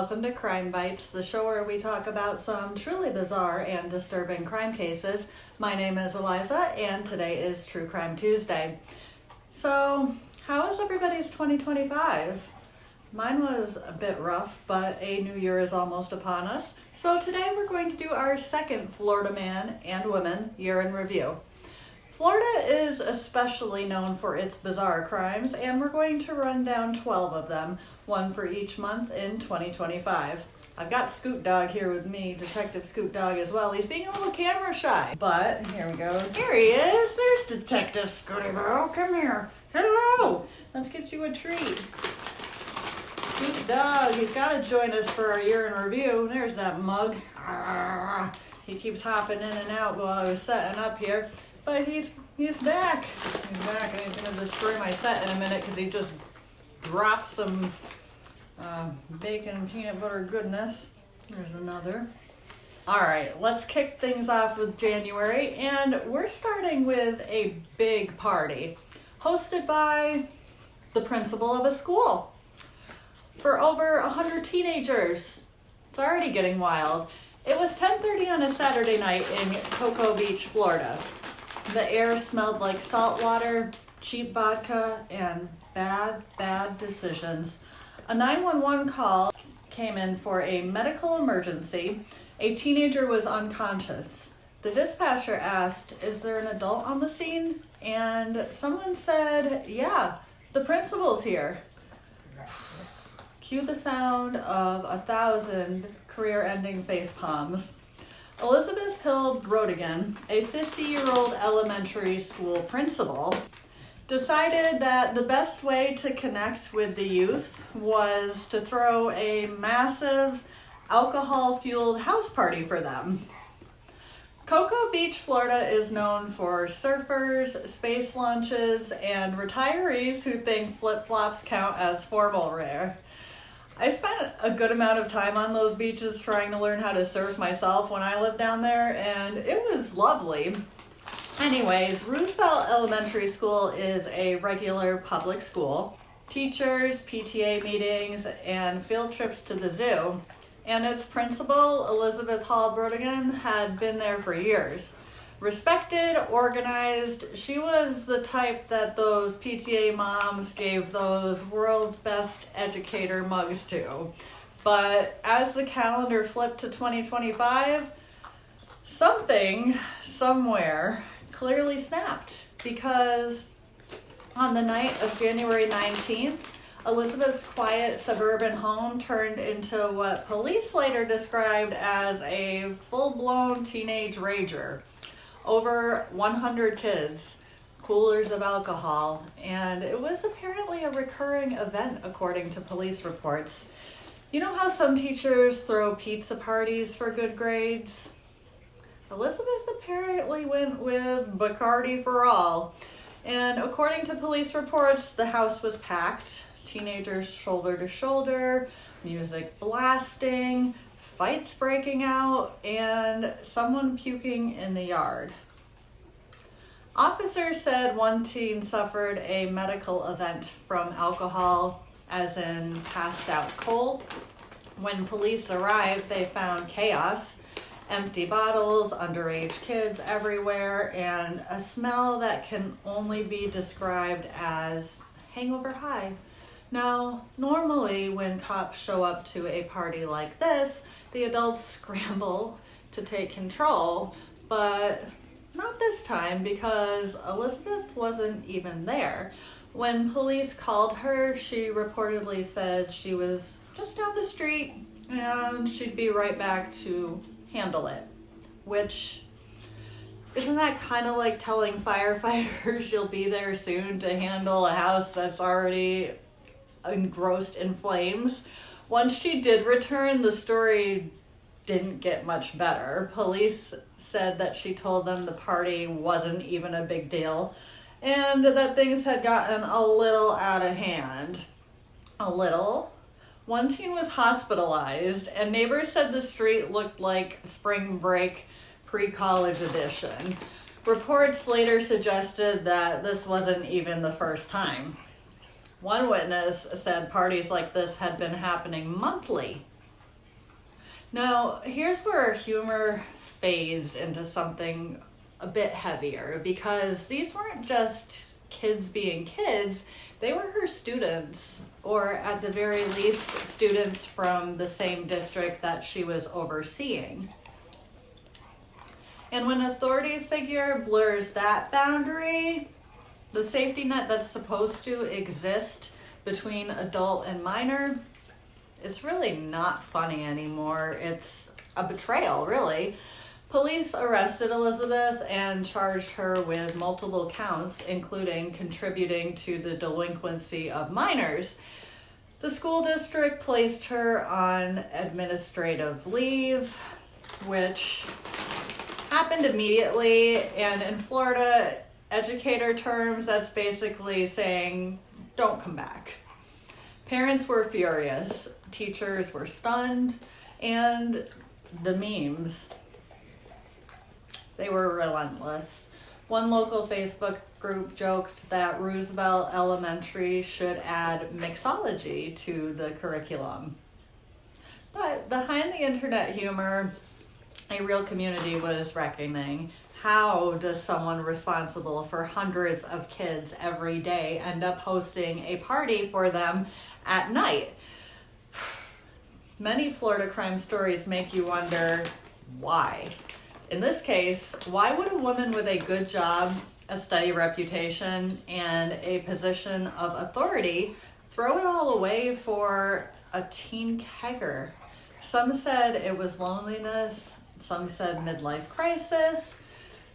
welcome to Crime Bytes, the show where we talk about some truly bizarre and disturbing crime cases. My name is Eliza, and today is True Crime Tuesday. So, how is everybody's 2025? Mine was a bit rough, but a new year is almost upon us. So today we're going to do our second Florida Man and Woman Year in Review. Florida is especially known for its bizarre crimes, and we're going to run down 12 of them, one for each month in 2025. I've got Scoot Dog here with me, Detective Scoot Dog as well. He's being a little camera shy, but here we go. Here he is. There's Detective Scooty Dog. Come here. Hello. Let's get you a treat. Scoot Dog, he's got to join us for our year in review. There's that mug. He keeps hopping in and out while I was setting up here. But he's back. He's back, and he's going to destroy my set in a minute because he just dropped some bacon and peanut butter goodness. There's another. All right, let's kick things off with January, and we're starting with a big party hosted by the principal of a school for over 100 teenagers. It's already getting wild. It was 10:30 on a Saturday night in Cocoa Beach, Florida. The air smelled like salt water, cheap vodka, and bad decisions. A 911 call came in for a medical emergency. A teenager was unconscious. The dispatcher asked, "Is there an adult on the scene?" And someone said, "Yeah, the principal's here." Cue the sound of 1,000 career-ending face palms. Elizabeth Hill-Brodigan, a 50-year-old elementary school principal, decided that the best way to connect with the youth was to throw a massive alcohol-fueled house party for them. Cocoa Beach, Florida is known for surfers, space lunches, and retirees who think flip-flops count as formal wear. I spent a good amount of time on those beaches trying to learn how to surf myself when I lived down there, and it was lovely. Anyways, Roosevelt Elementary School is a regular public school. Teachers, PTA meetings, and field trips to the zoo. And its principal, Elizabeth Hill-Brodigan, had been there for years. Respected, organized, she was the type that those PTA moms gave those world's best educator mugs to. But as the calendar flipped to 2025, something, somewhere, clearly snapped. Because on the night of January 19th, Elizabeth's quiet suburban home turned into what police later described as a full-blown teenage rager. Over 100 kids, coolers of alcohol, and it was apparently a recurring event according to police reports. You know how some teachers throw pizza parties for good grades? Elizabeth apparently went with Bacardi for all. And according to police reports, the house was packed. Teenagers shoulder to shoulder, music blasting, fights breaking out, and someone puking in the yard. Officers said one teen suffered a medical event from alcohol, as in passed out cold. When police arrived, they found chaos, empty bottles, underage kids everywhere, and a smell that can only be described as hangover high. Now, normally when cops show up to a party like this, the adults scramble to take control, but not this time because Elizabeth wasn't even there. When police called her, she reportedly said she was just down the street and she'd be right back to handle it. Which, isn't that kind of like telling firefighters you'll be there soon to handle a house that's already engrossed in flames? Once she did return, the story didn't get much better. Police said that she told them the party wasn't even a big deal and that things had gotten a little out of hand. A little? One teen was hospitalized, and neighbors said the street looked like spring break pre-college edition. Reports later suggested that this wasn't even the first time. One witness said parties like this had been happening monthly Now, here's where humor fades into something a bit heavier, because these weren't just kids being kids, they were her students, or at the very least, students from the same district that she was overseeing. And when an authority figure blurs that boundary, the safety net that's supposed to exist between adult and minor, it's really not funny anymore. It's a betrayal, really. Police arrested Elizabeth and charged her with multiple counts, including contributing to the delinquency of minors. The school district placed her on administrative leave, which happened immediately, and in Florida educator terms, that's basically saying, don't come back. Parents were furious, teachers were stunned, and the memes, they were relentless. One local Facebook group joked that Roosevelt Elementary should add mixology to the curriculum. But behind the internet humor, a real community was reckoning. How does someone responsible for hundreds of kids every day end up hosting a party for them at night? Many Florida crime stories make you wonder why. In this case, why would a woman with a good job, a steady reputation, and a position of authority throw it all away for a teen kegger? Some said it was loneliness, some said midlife crisis,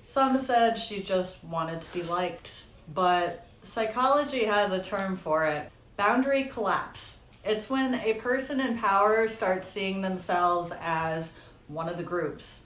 some said she just wanted to be liked. But psychology has a term for it: boundary collapse. It's when a person in power starts seeing themselves as one of the groups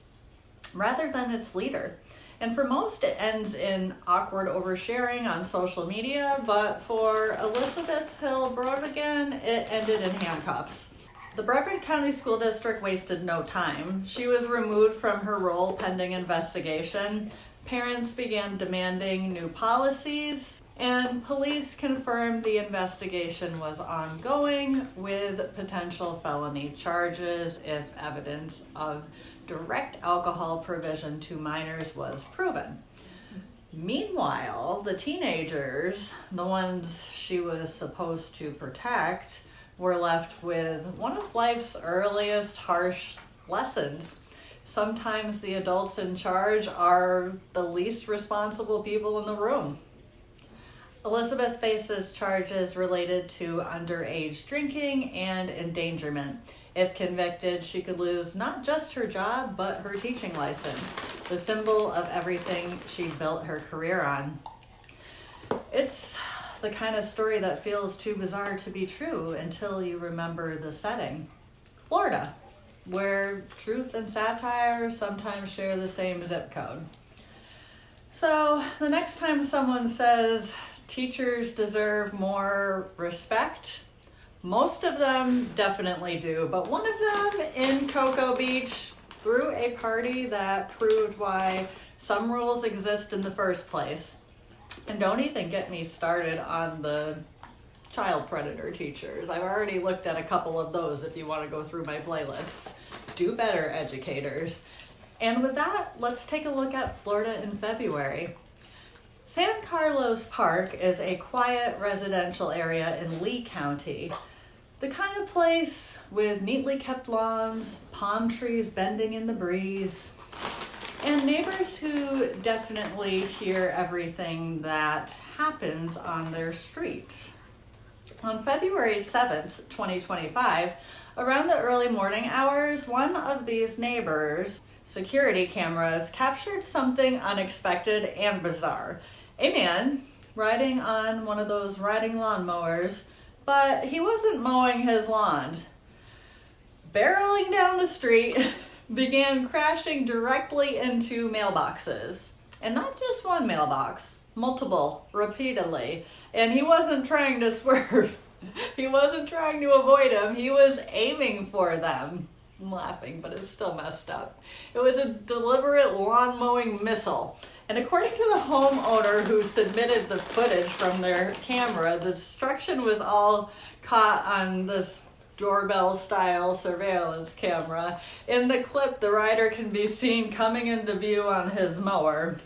rather than its leader. And for most, it ends in awkward oversharing on social media, but for Elizabeth Hill-Brodigan, it ended in handcuffs. The Brevard County School District wasted no time. She was removed from her role pending investigation. Parents began demanding new policies, and police confirmed the investigation was ongoing with potential felony charges if evidence of direct alcohol provision to minors was proven. Meanwhile, the teenagers, the ones she was supposed to protect, were left with one of life's earliest harsh lessons. Sometimes the adults in charge are the least responsible people in the room. Elizabeth faces charges related to underage drinking and endangerment. If convicted, she could lose not just her job, but her teaching license, the symbol of everything she built her career on. It's the kind of story that feels too bizarre to be true until you remember the setting. Florida, where truth and satire sometimes share the same zip code. So the next time someone says teachers deserve more respect, most of them definitely do, but one of them in Cocoa Beach threw a party that proved why some rules exist in the first place. And don't even get me started on the child predator teachers. I've already looked at a couple of those if you want to go through my playlists. Do better, educators. And with that, let's take a look at Florida in February. San Carlos Park is a quiet residential area in Lee County. The kind of place with neatly kept lawns, palm trees bending in the breeze, and neighbors who definitely hear everything that happens on their street. On February 7th, 2025, around the early morning hours, one of these neighbors' security cameras captured something unexpected and bizarre. A man riding on one of those riding lawnmowers, but he wasn't mowing his lawn. Barreling down the street, began crashing directly into mailboxes. And not just one mailbox, multiple, repeatedly. And he wasn't trying to swerve. He wasn't trying to avoid them. He was aiming for them. I'm laughing, but it's still messed up. It was a deliberate lawn mowing missile. And according to the homeowner who submitted the footage from their camera, the destruction was all caught on this doorbell-style surveillance camera. In the clip, the rider can be seen coming into view on his mower.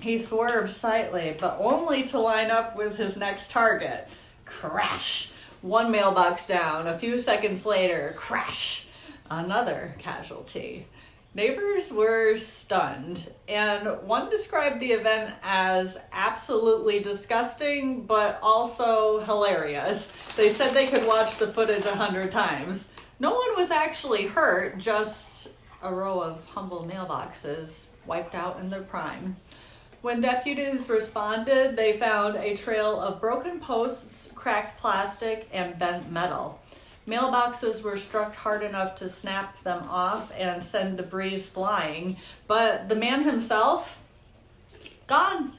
He swerves slightly, but only to line up with his next target. Crash! One mailbox down. A few seconds later, crash! Another casualty. Neighbors were stunned, and one described the event as absolutely disgusting, but also hilarious. They said they could watch the footage 100 times. No one was actually hurt, just a row of humble mailboxes wiped out in their prime. When deputies responded, they found a trail of broken posts, cracked plastic, and bent metal. Mailboxes were struck hard enough to snap them off and send debris flying, but the man himself, gone.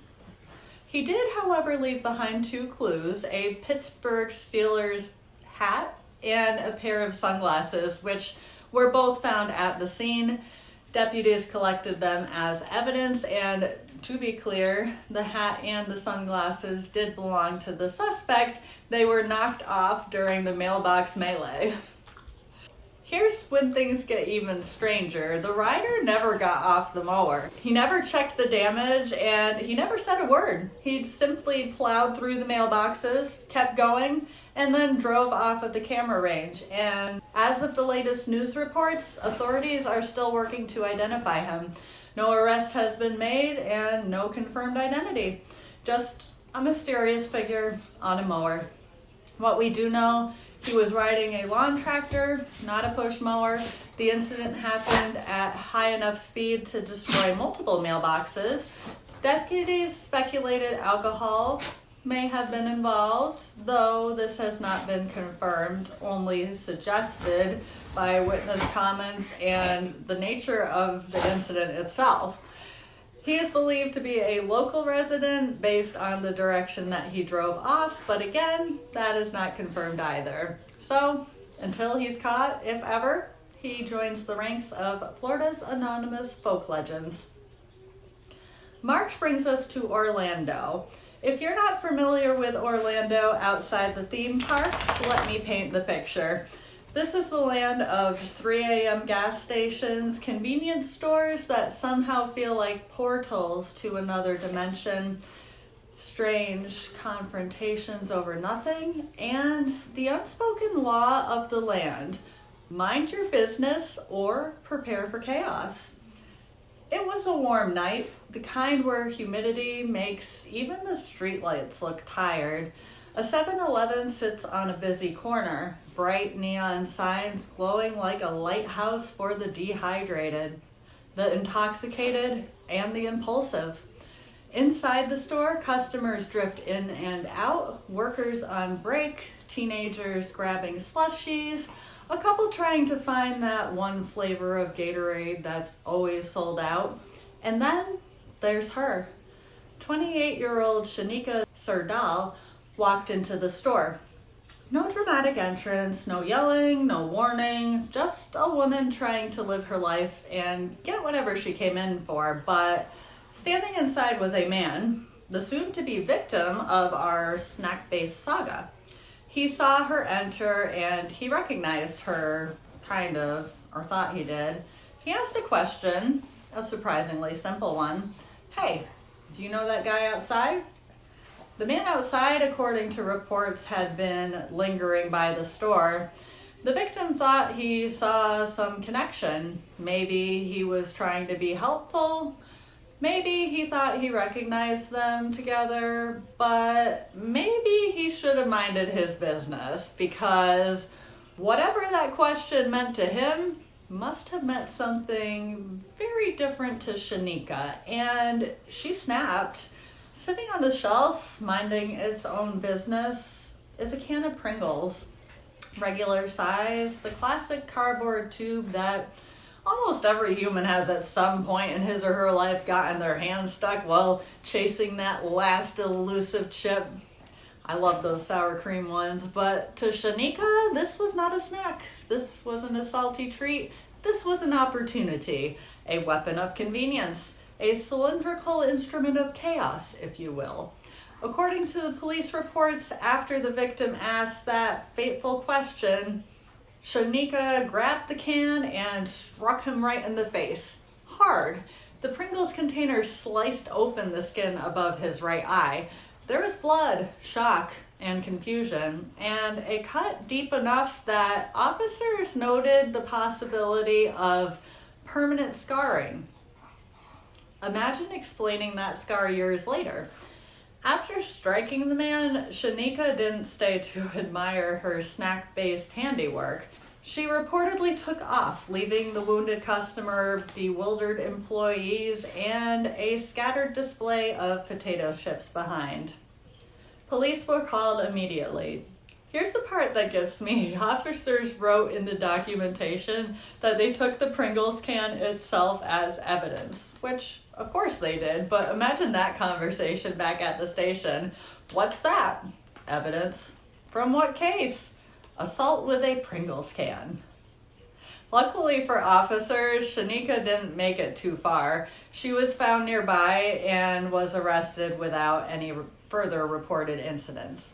He did, however, leave behind 2 clues, a Pittsburgh Steelers hat and a pair of sunglasses, which were both found at the scene. Deputies collected them as evidence, and to be clear, the hat and the sunglasses did belong to the suspect. They were knocked off during the mailbox melee. Here's when things get even stranger. The rider never got off the mower. He never checked the damage, and he never said a word. He simply plowed through the mailboxes, kept going, and then drove off at the camera range. And as of the latest news reports, authorities are still working to identify him. No arrest has been made and no confirmed identity. Just a mysterious figure on a mower. What we do know, he was riding a lawn tractor, not a push mower. The incident happened at high enough speed to destroy multiple mailboxes. Deputies speculated alcohol may have been involved, though this has not been confirmed, only suggested by witness comments and the nature of the incident itself. He is believed to be a local resident based on the direction that he drove off, but again, that is not confirmed either. So, until he's caught, if ever, he joins the ranks of Florida's anonymous folk legends. March brings us to Orlando. If you're not familiar with Orlando outside the theme parks, let me paint the picture. This is the land of 3 a.m. gas stations, convenience stores that somehow feel like portals to another dimension, strange confrontations over nothing, and the unspoken law of the land. Mind your business or prepare for chaos. It was a warm night, the kind where humidity makes even the streetlights look tired. A 7-Eleven sits on a busy corner, bright neon signs glowing like a lighthouse for the dehydrated, the intoxicated, and the impulsive. Inside the store, customers drift in and out, workers on break, teenagers grabbing slushies, a couple trying to find that one flavor of Gatorade that's always sold out. And then there's her. 28-year-old Shanika Serdahl walked into the store. No dramatic entrance, no yelling, no warning, just a woman trying to live her life and get whatever she came in for. But standing inside was a man, the soon-to-be victim of our snack-based saga. He saw her enter and he recognized her, kind of, or thought he did. He asked a question, a surprisingly simple one. Hey, do you know that guy outside? The man outside, according to reports, had been lingering by the store. The victim thought he saw some connection. Maybe he was trying to be helpful. Maybe he thought he recognized them together, but maybe he should have minded his business, because whatever that question meant to him must have meant something very different to Shanika, and she snapped. Sitting on the shelf, minding its own business, is a can of Pringles. Regular size, the classic cardboard tube that almost every human has at some point in his or her life gotten their hands stuck while chasing that last elusive chip. I love those sour cream ones, but to Shanika, this was not a snack. This wasn't a salty treat. This was an opportunity, a weapon of convenience. A cylindrical instrument of chaos, if you will. According to the police reports, after the victim asked that fateful question, Shanika grabbed the can and struck him right in the face. Hard. The Pringles container sliced open the skin above his right eye. There was blood, shock, and confusion, and a cut deep enough that officers noted the possibility of permanent scarring. Imagine explaining that scar years later. After striking the man, Shanika didn't stay to admire her snack-based handiwork. She reportedly took off, leaving the wounded customer, bewildered employees, and a scattered display of potato chips behind. Police were called immediately. Here's the part that gets me. Officers wrote in the documentation that they took the Pringles can itself as evidence, which of course they did, but imagine that conversation back at the station. What's that? Evidence. From what case? Assault with a Pringles can. Luckily for officers, Shanika didn't make it too far. She was found nearby and was arrested without any further reported incidents.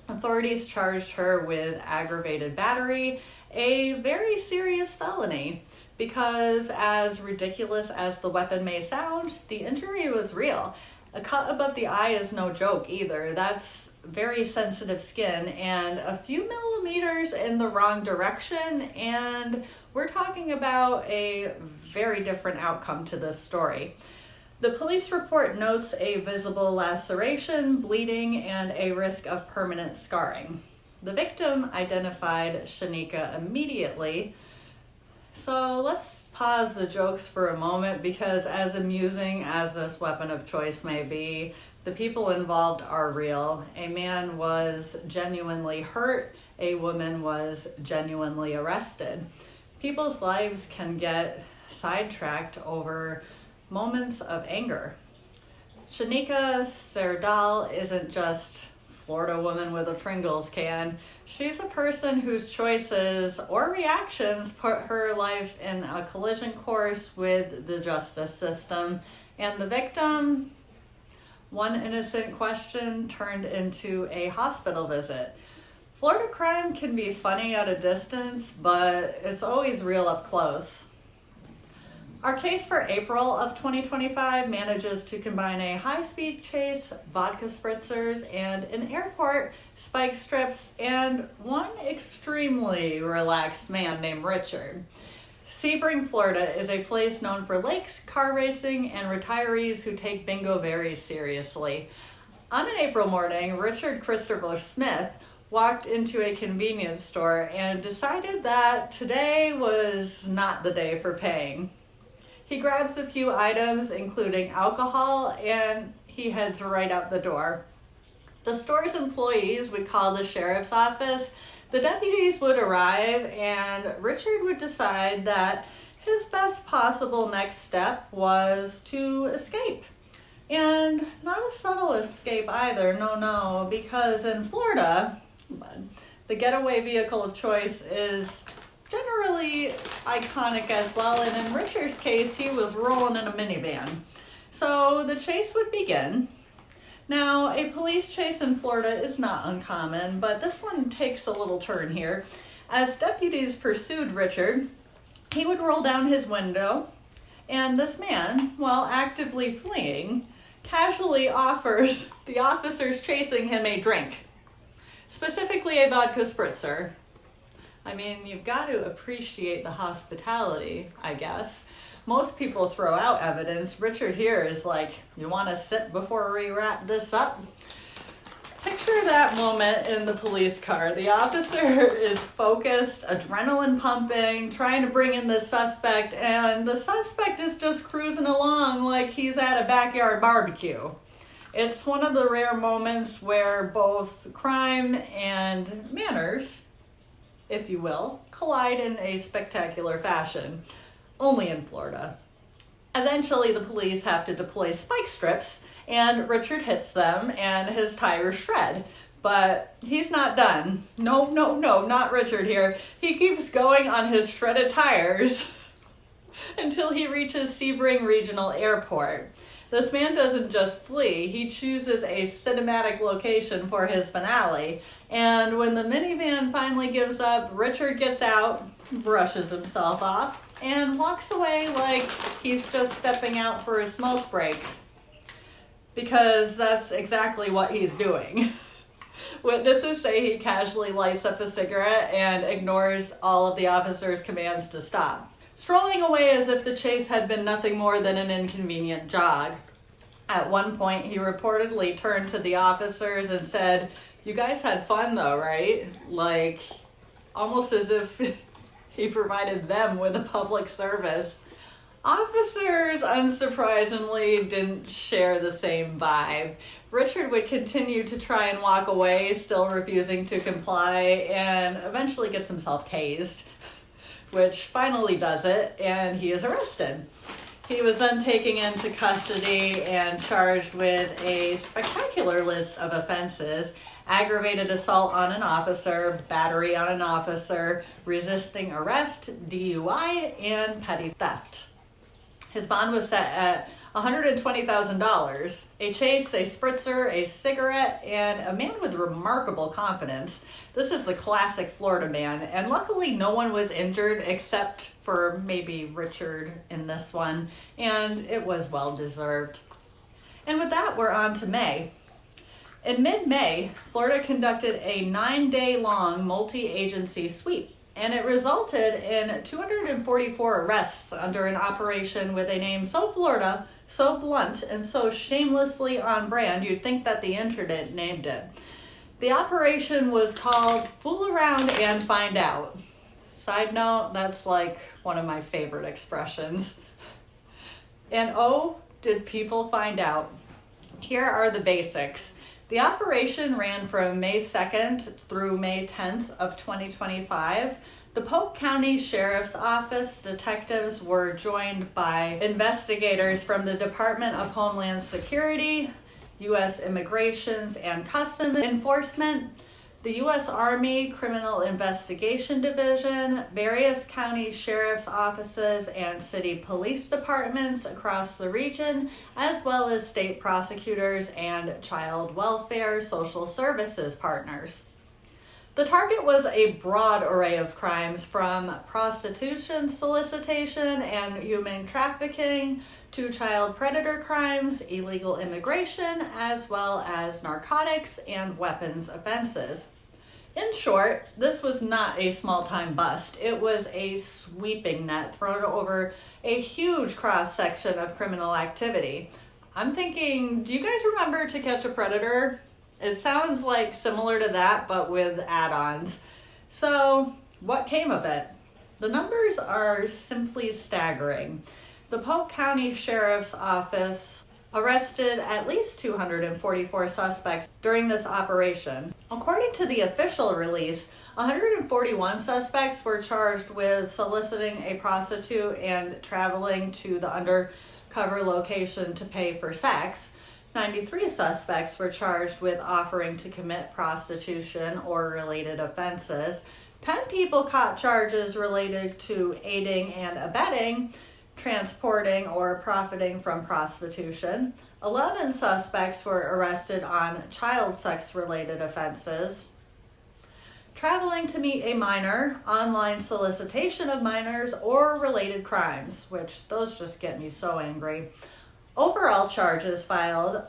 Authorities charged her with aggravated battery, a very serious felony, because as ridiculous as the weapon may sound, the injury was real. A cut above the eye is no joke either. That's very sensitive skin, and a few millimeters in the wrong direction, and we're talking about a very different outcome to this story. The police report notes a visible laceration, bleeding, and a risk of permanent scarring. The victim identified Shanika immediately. So let's pause the jokes for a moment, because as amusing as this weapon of choice may be, the people involved are real. A man was genuinely hurt. A woman was genuinely arrested. People's lives can get sidetracked over moments of anger. Shanika Serdahl isn't just Florida woman with a Pringles can. She's a person whose choices or reactions put her life in a collision course with the justice system. And the victim, one innocent question turned into a hospital visit. Florida crime can be funny at a distance, but it's always real up close. Our case for April of 2025 manages to combine a high-speed chase, vodka spritzers, and an airport, spike strips, and one extremely relaxed man named Richard. Sebring, Florida is a place known for lakes, car racing, and retirees who take bingo very seriously. On an April morning, Richard Christopher Smith walked into a convenience store and decided that today was not the day for paying. He grabs a few items, including alcohol, and he heads right out the door. The store's employees would call the sheriff's office. The deputies would arrive, and Richard would decide that his best possible next step was to escape. And not a subtle escape either, no, because in Florida, the getaway vehicle of choice is generally iconic as well, and in Richard's case, he was rolling in a minivan. So the chase would begin. Now, a police chase in Florida is not uncommon, but this one takes a little turn here. As deputies pursued Richard, he would roll down his window, and this man, while actively fleeing, casually offers the officers chasing him a drink, specifically a vodka spritzer. I mean, you've got to appreciate the hospitality, I guess. Most people throw out evidence. Richard here is like, you want to sit before we wrap this up? Picture that moment in the police car. The officer is focused, adrenaline pumping, trying to bring in the suspect, and the suspect is just cruising along like he's at a backyard barbecue. It's one of the rare moments where both crime and manners, if you will, collide in a spectacular fashion. Only in Florida. Eventually, the police have to deploy spike strips, and Richard hits them, and his tires shred. But he's not done. No, not Richard here. He keeps going on his shredded tires until he reaches Sebring Regional Airport. This man doesn't just flee, he chooses a cinematic location for his finale. And when the minivan finally gives up, Richard gets out, brushes himself off, and walks away like he's just stepping out for a smoke break. Because that's exactly what he's doing. Witnesses say he casually lights up a cigarette and ignores all of the officer's commands to stop, strolling away as if the chase had been nothing more than an inconvenient jog. At one point, he reportedly turned to the officers and said, "You guys had fun though, right?" Like, almost as if he provided them with a public service. Officers, unsurprisingly, didn't share the same vibe. Richard would continue to try and walk away, still refusing to comply, and eventually gets himself tased, which finally does it, and he is arrested. He was then taken into custody and charged with a spectacular list of offenses: aggravated assault on an officer, battery on an officer, resisting arrest, DUI, and petty theft. His bond was set at $120,000. A chase, a spritzer, a cigarette, and a man with remarkable confidence. This is the classic Florida man, and luckily no one was injured except for maybe Richard in this one, and it was well deserved. And with that, we're on to May. In mid-May, Florida conducted a 9-day-long multi-agency sweep, and it resulted in 244 arrests under an operation with a name so Florida, so blunt, and so shamelessly on brand you'd think that the internet named it. The operation was called Fool Around and Find Out. Side note, that's like one of my favorite expressions. And oh, did people find out. Here are the basics. The operation ran from May 2nd through May 10th of 2025. The Polk County Sheriff's Office detectives were joined by investigators from the Department of Homeland Security, U.S. Immigrations and Customs Enforcement, the U.S. Army Criminal Investigation Division, various county sheriff's offices and city police departments across the region, as well as state prosecutors and child welfare social services partners. The target was a broad array of crimes, from prostitution, solicitation, and human trafficking to child predator crimes, illegal immigration, as well as narcotics and weapons offenses. In short, this was not a small-time bust. It was a sweeping net thrown over a huge cross-section of criminal activity. I'm thinking, do you guys remember To Catch a Predator? It sounds like similar to that, but with add-ons. So, what came of it? The numbers are simply staggering. The Polk County Sheriff's Office arrested at least 244 suspects during this operation. According to the official release, 141 suspects were charged with soliciting a prostitute and traveling to the undercover location to pay for sex. 93 suspects were charged with offering to commit prostitution or related offenses. 10 people caught charges related to aiding and abetting, transporting or profiting from prostitution. 11 suspects were arrested on child sex related offenses. Traveling to meet a minor, online solicitation of minors, or related crimes, which those just get me so angry. Overall charges filed: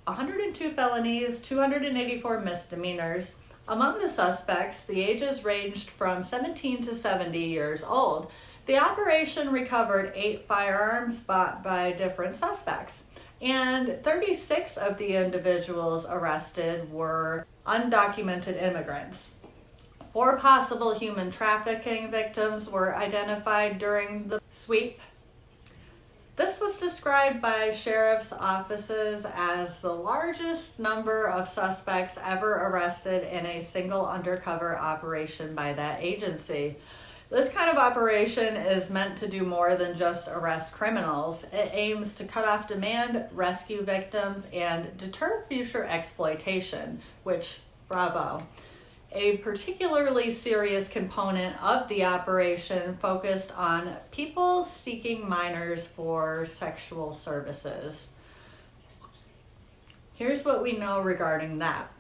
102 felonies, 284 misdemeanors. Among the suspects, the ages ranged from 17 to 70 years old. The operation recovered 8 firearms bought by different suspects, and 36 of the individuals arrested were undocumented immigrants. 4 possible human trafficking victims were identified during the sweep. This was described by sheriff's offices as the largest number of suspects ever arrested in a single undercover operation by that agency. This kind of operation is meant to do more than just arrest criminals. It aims to cut off demand, rescue victims, and deter future exploitation, which, bravo. A particularly serious component of the operation focused on people seeking minors for sexual services. Here's what we know regarding that.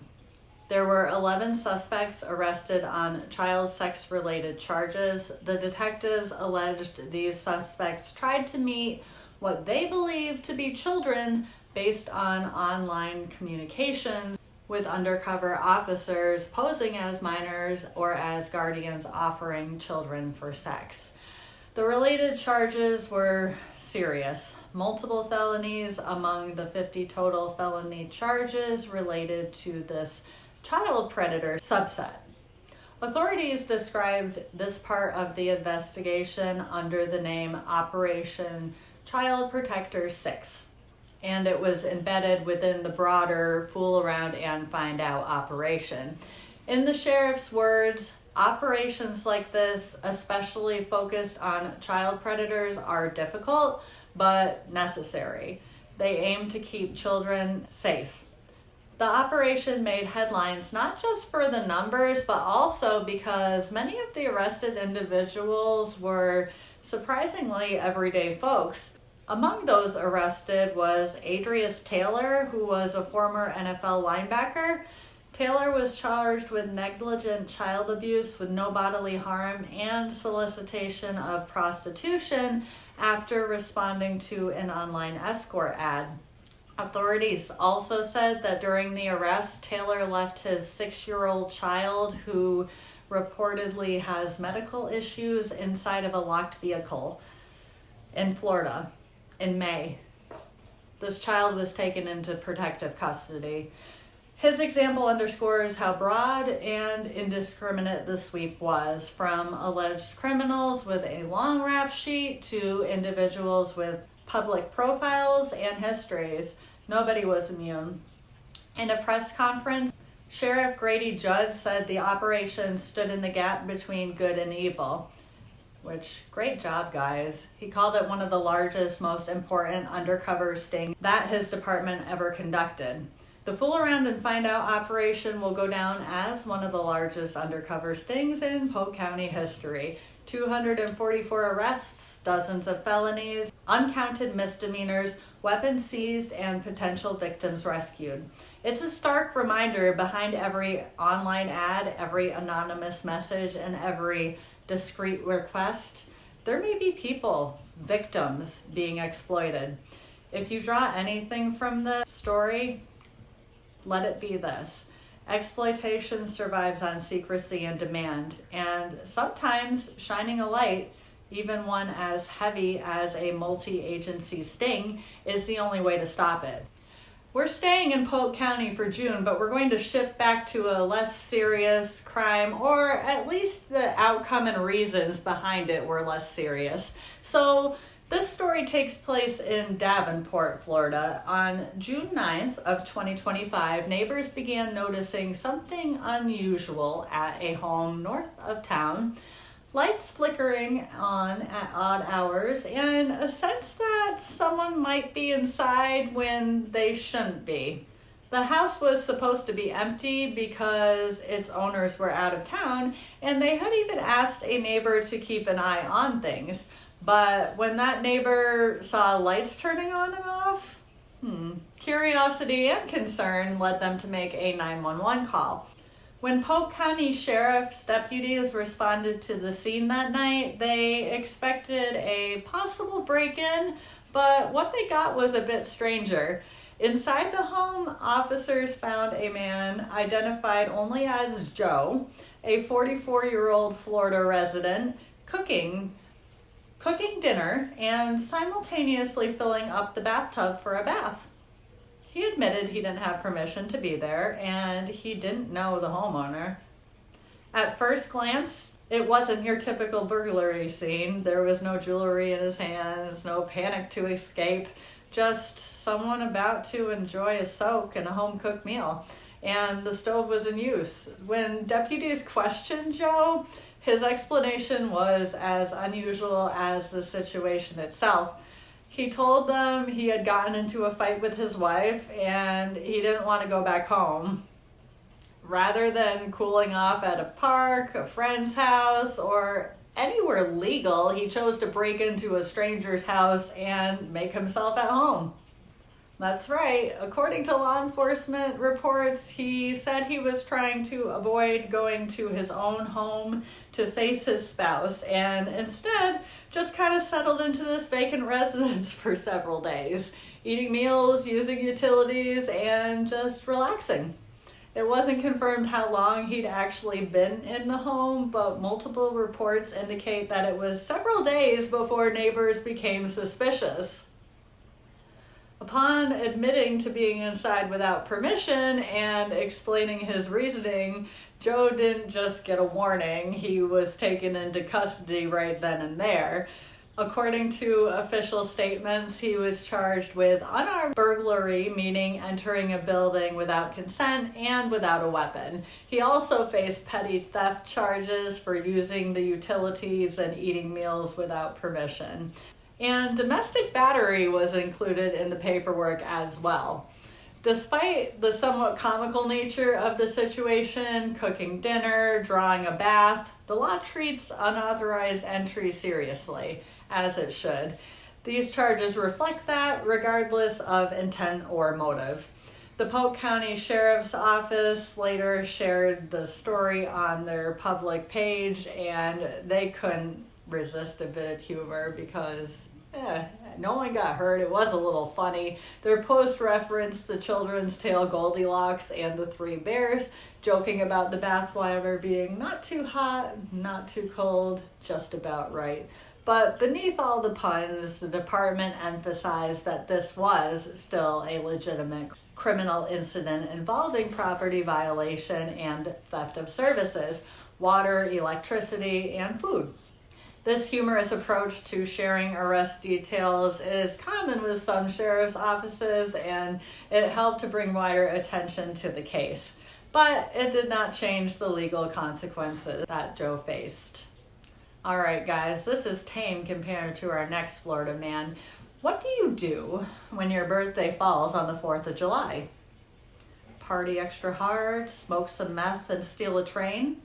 There were 11 suspects arrested on child sex-related charges. The detectives alleged these suspects tried to meet what they believed to be children based on online communications with undercover officers posing as minors or as guardians offering children for sex. The related charges were serious. Multiple felonies among the 50 total felony charges related to this child predator subset. Authorities described this part of the investigation under the name Operation Child Protector 6. And it was embedded within the broader Fool Around and Find Out operation. In the sheriff's words, operations like this, especially focused on child predators, are difficult but necessary. They aim to keep children safe. The operation made headlines not just for the numbers, but also because many of the arrested individuals were surprisingly everyday folks. Among those arrested was Adrius Taylor, who was a former NFL linebacker. Taylor was charged with negligent child abuse with no bodily harm and solicitation of prostitution after responding to an online escort ad. Authorities also said that during the arrest, Taylor left his 6-year-old child, who reportedly has medical issues, inside of a locked vehicle in Florida. In May, this child was taken into protective custody. His example underscores how broad and indiscriminate the sweep was, from alleged criminals with a long rap sheet to individuals with public profiles and histories. Nobody was immune. In a press conference, Sheriff Grady Judd said the operation stood in the gap between good and evil. Which, great job, guys. He called it one of the largest, most important undercover stings that his department ever conducted. The Fool Around and Find Out operation will go down as one of the largest undercover stings in Polk County history. 244 arrests, dozens of felonies, uncounted misdemeanors, weapons seized, and potential victims rescued. It's a stark reminder behind every online ad, every anonymous message, and every discreet request, there may be people, victims, being exploited. If you draw anything from this story, let it be this. Exploitation survives on secrecy and demand, and sometimes shining a light, even one as heavy as a multi-agency sting, is the only way to stop it. We're staying in Polk County for June, but we're going to shift back to a less serious crime, or at least the outcome and reasons behind it were less serious. So this story takes place in Davenport, Florida. On June 9th of 2025, neighbors began noticing something unusual at a home north of town. Lights flickering on at odd hours, and a sense that someone might be inside when they shouldn't be. The house was supposed to be empty because its owners were out of town, and they had even asked a neighbor to keep an eye on things. But when that neighbor saw lights turning on and off, curiosity and concern led them to make a 911 call. When Polk County Sheriff's deputies responded to the scene that night, they expected a possible break-in, but what they got was a bit stranger. Inside the home, officers found a man identified only as Joe, a 44-year-old Florida resident, cooking dinner and simultaneously filling up the bathtub for a bath. He admitted he didn't have permission to be there, and he didn't know the homeowner. At first glance, it wasn't your typical burglary scene. There was no jewelry in his hands, no panic to escape, just someone about to enjoy a soak and a home-cooked meal. And the stove was in use. When deputies questioned Joe, his explanation was as unusual as the situation itself. He told them he had gotten into a fight with his wife and he didn't want to go back home. Rather than cooling off at a park, a friend's house, or anywhere legal, he chose to break into a stranger's house and make himself at home. That's right. According to law enforcement reports, he said he was trying to avoid going to his own home to face his spouse and instead just kind of settled into this vacant residence for several days, eating meals, using utilities, and just relaxing. It wasn't confirmed how long he'd actually been in the home, but multiple reports indicate that it was several days before neighbors became suspicious. Upon admitting to being inside without permission and explaining his reasoning, Joe didn't just get a warning, he was taken into custody right then and there. According to official statements, he was charged with unarmed burglary, meaning entering a building without consent and without a weapon. He also faced petty theft charges for using the utilities and eating meals without permission. And domestic battery was included in the paperwork as well. Despite the somewhat comical nature of the situation, cooking dinner, drawing a bath, the law treats unauthorized entry seriously, as it should. These charges reflect that, regardless of intent or motive. The Polk County Sheriff's Office later shared the story on their public page, and they couldn't resist a bit of humor because no one got hurt. It was a little funny. Their post referenced the children's tale Goldilocks and the Three Bears, joking about the bathwater being not too hot, not too cold, just about right. But beneath all the puns, the department emphasized that this was still a legitimate criminal incident involving property violation and theft of services, water, electricity, and food. This humorous approach to sharing arrest details is common with some sheriff's offices, and it helped to bring wider attention to the case. But it did not change the legal consequences that Joe faced. All right, guys, this is tame compared to our next Florida man. What do you do when your birthday falls on the 4th of July? Party extra hard, smoke some meth, and steal a train?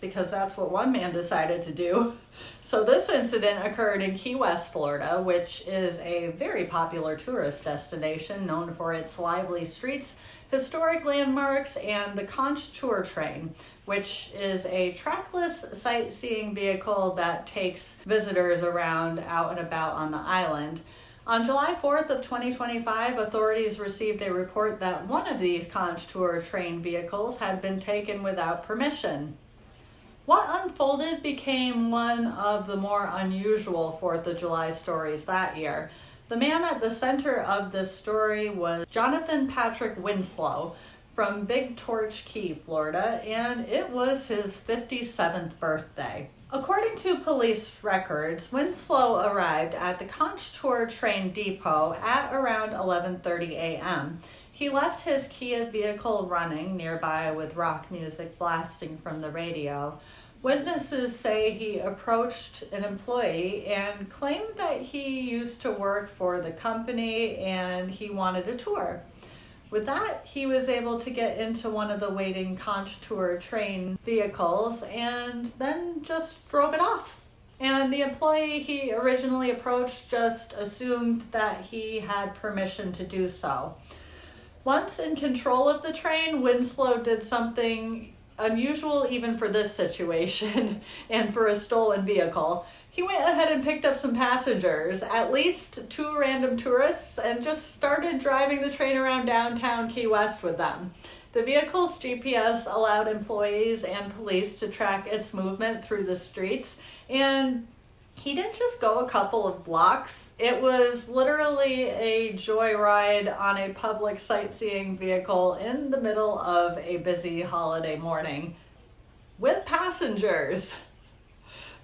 Because that's what one man decided to do. So this incident occurred in Key West, Florida, which is a very popular tourist destination known for its lively streets, historic landmarks, and the Conch Tour Train, which is a trackless sightseeing vehicle that takes visitors around out and about on the island. On July 4th of 2025, authorities received a report that one of these Conch Tour Train vehicles had been taken without permission. What unfolded became one of the more unusual 4th of July stories that year. The man at the center of this story was Jonathan Patrick Winslow from Big Torch Key, Florida, and it was his 57th birthday. According to police records, Winslow arrived at the Conch Tour Train Depot at around 11:30 a.m. He left his Kia vehicle running nearby with rock music blasting from the radio. Witnesses say he approached an employee and claimed that he used to work for the company and he wanted a tour. With that, he was able to get into one of the waiting Conch Tour Train vehicles and then just drove it off. And the employee he originally approached just assumed that he had permission to do so. Once in control of the train, Winslow did something unusual even for this situation and for a stolen vehicle. He went ahead and picked up some passengers, at least 2 random tourists, and just started driving the train around downtown Key West with them. The vehicle's GPS allowed employees and police to track its movement through the streets, and he didn't just go a couple of blocks. It was literally a joyride on a public sightseeing vehicle in the middle of a busy holiday morning with passengers.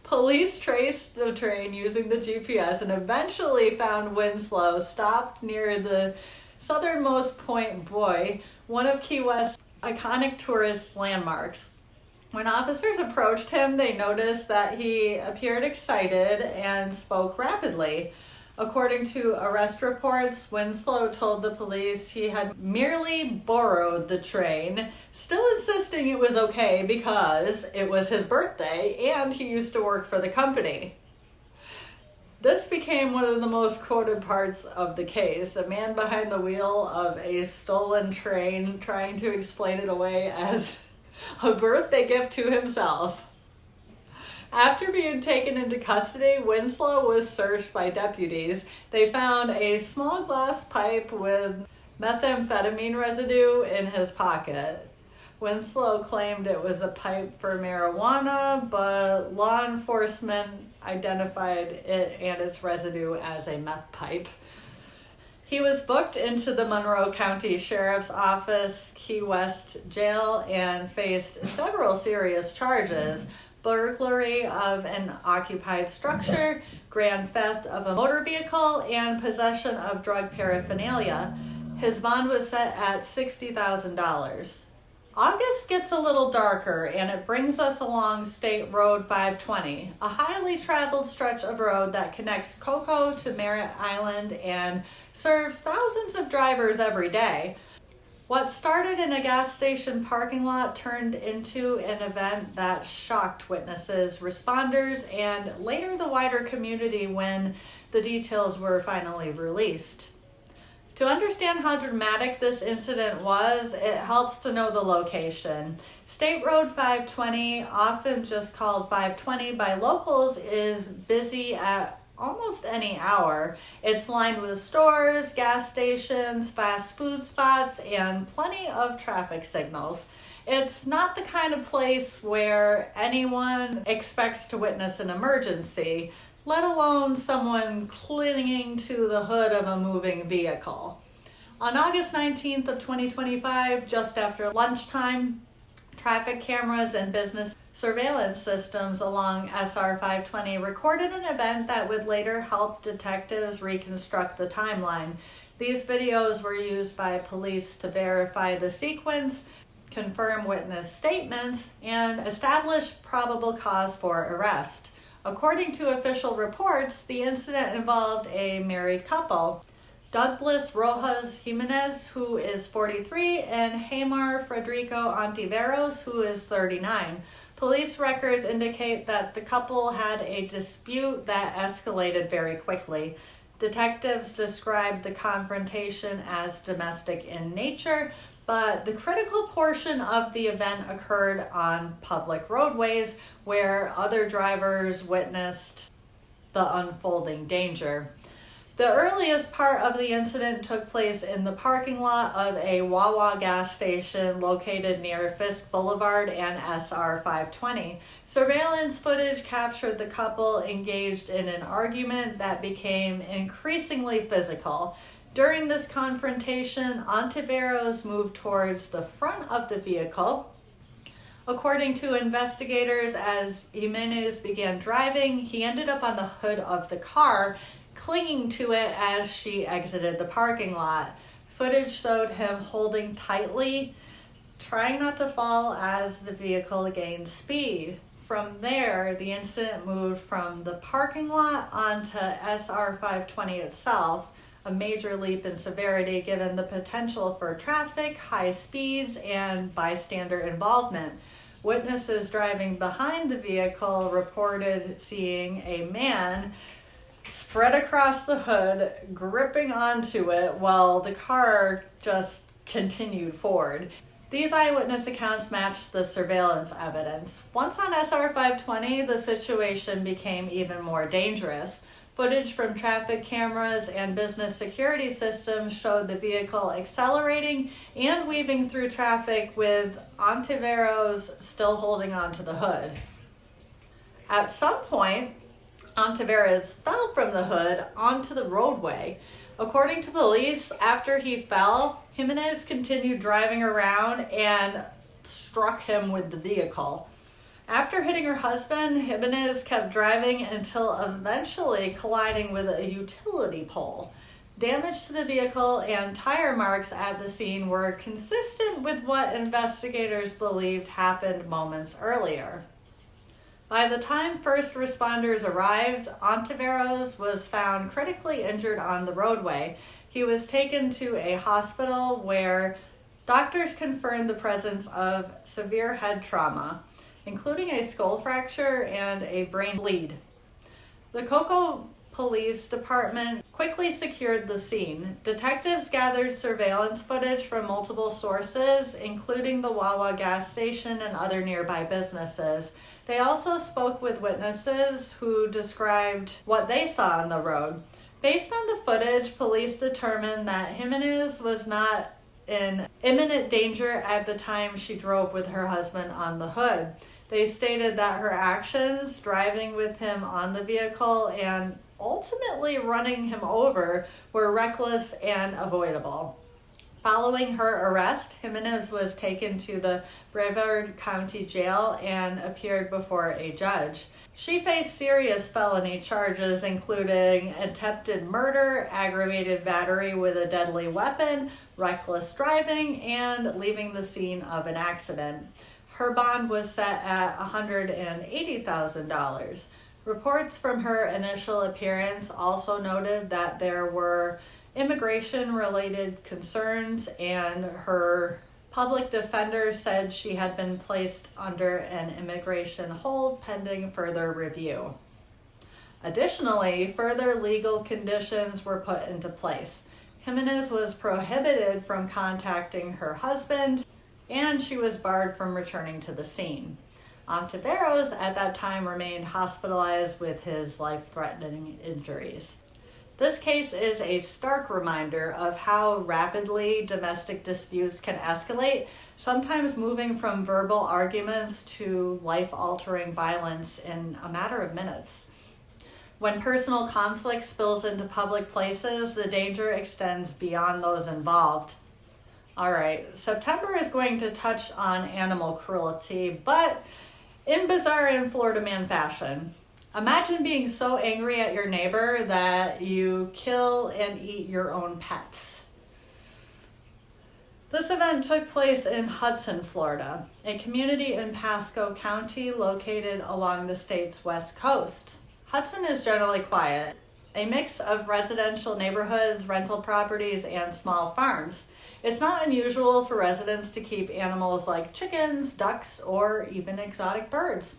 Police traced the train using the GPS and eventually found Winslow stopped near the southernmost point buoy, one of Key West's iconic tourist landmarks. When officers approached him, they noticed that he appeared excited and spoke rapidly. According to arrest reports, Winslow told the police he had merely borrowed the train, still insisting it was okay because it was his birthday and he used to work for the company. This became one of the most quoted parts of the case, a man behind the wheel of a stolen train trying to explain it away as a birthday gift to himself. After being taken into custody, Winslow was searched by deputies. They found a small glass pipe with methamphetamine residue in his pocket. Winslow claimed it was a pipe for marijuana, but law enforcement identified it and its residue as a meth pipe. He was booked into the Monroe County Sheriff's Office, Key West Jail, and faced several serious charges: burglary of an occupied structure, grand theft of a motor vehicle, and possession of drug paraphernalia. His bond was set at $60,000. August gets a little darker, and it brings us along State Road 520, a highly traveled stretch of road that connects Cocoa to Merritt Island and serves thousands of drivers every day. What started in a gas station parking lot turned into an event that shocked witnesses, responders, and later the wider community when the details were finally released. To understand how dramatic this incident was, it helps to know the location. State Road 520, often just called 520 by locals, is busy at almost any hour. It's lined with stores, gas stations, fast food spots, and plenty of traffic signals. It's not the kind of place where anyone expects to witness an emergency, let alone someone clinging to the hood of a moving vehicle. On August 19th of 2025, just after lunchtime, traffic cameras and business surveillance systems along SR 520 recorded an event that would later help detectives reconstruct the timeline. These videos were used by police to verify the sequence, confirm witness statements, and establish probable cause for arrest. According to official reports, the incident involved a married couple, Dugblis Rojas Jimenez, who is 43, and Federico Ontiveros, who is 39. Police records indicate that the couple had a dispute that escalated very quickly. Detectives described the confrontation as domestic in nature, but the critical portion of the event occurred on public roadways where other drivers witnessed the unfolding danger. The earliest part of the incident took place in the parking lot of a Wawa gas station located near Fisk Boulevard and SR 520. Surveillance footage captured the couple engaged in an argument that became increasingly physical. During this confrontation, Ontiveros moved towards the front of the vehicle. According to investigators, as Jimenez began driving, he ended up on the hood of the car, clinging to it as she exited the parking lot. Footage showed him holding tightly, trying not to fall as the vehicle gained speed. From there, the incident moved from the parking lot onto SR 520 itself, a major leap in severity given the potential for traffic, high speeds, and bystander involvement. Witnesses driving behind the vehicle reported seeing a man spread across the hood, gripping onto it while the car just continued forward. These eyewitness accounts matched the surveillance evidence. Once on SR 520, the situation became even more dangerous. Footage from traffic cameras and business security systems showed the vehicle accelerating and weaving through traffic with Ontiveros still holding onto the hood. At some point, Ontiveros fell from the hood onto the roadway. According to police, after he fell, Jimenez continued driving around and struck him with the vehicle. After hitting her husband, Jimenez kept driving until eventually colliding with a utility pole. Damage to the vehicle and tire marks at the scene were consistent with what investigators believed happened moments earlier. By the time first responders arrived, Ontiveros was found critically injured on the roadway. He was taken to a hospital where doctors confirmed the presence of severe head trauma, including a skull fracture and a brain bleed. The Cocoa Police Department quickly secured the scene. Detectives gathered surveillance footage from multiple sources, including the Wawa gas station and other nearby businesses. They also spoke with witnesses who described what they saw on the road. Based on the footage, police determined that Jimenez was not in imminent danger at the time she drove with her husband on the hood. They stated that her actions, driving with him on the vehicle and ultimately running him over, were reckless and avoidable. Following her arrest, Jimenez was taken to the Brevard County Jail and appeared before a judge. She faced serious felony charges, including attempted murder, aggravated battery with a deadly weapon, reckless driving, and leaving the scene of an accident. Her bond was set at $180,000. Reports from her initial appearance also noted that there were immigration-related concerns, and her public defender said she had been placed under an immigration hold pending further review. Additionally, further legal conditions were put into place. Jimenez was prohibited from contacting her husband, and she was barred from returning to the scene. Ontiveros at that time remained hospitalized with his life-threatening injuries. This case is a stark reminder of how rapidly domestic disputes can escalate, sometimes moving from verbal arguments to life-altering violence in a matter of minutes. When personal conflict spills into public places, the danger extends beyond those involved. All right, September is going to touch on animal cruelty, but in bizarre and Florida man fashion. Imagine being so angry at your neighbor that you kill and eat your own pets. This event took place in Hudson, Florida, a community in Pasco County located along the state's west coast. Hudson is generally quiet, a mix of residential neighborhoods, rental properties, and small farms. It's not unusual for residents to keep animals like chickens, ducks, or even exotic birds.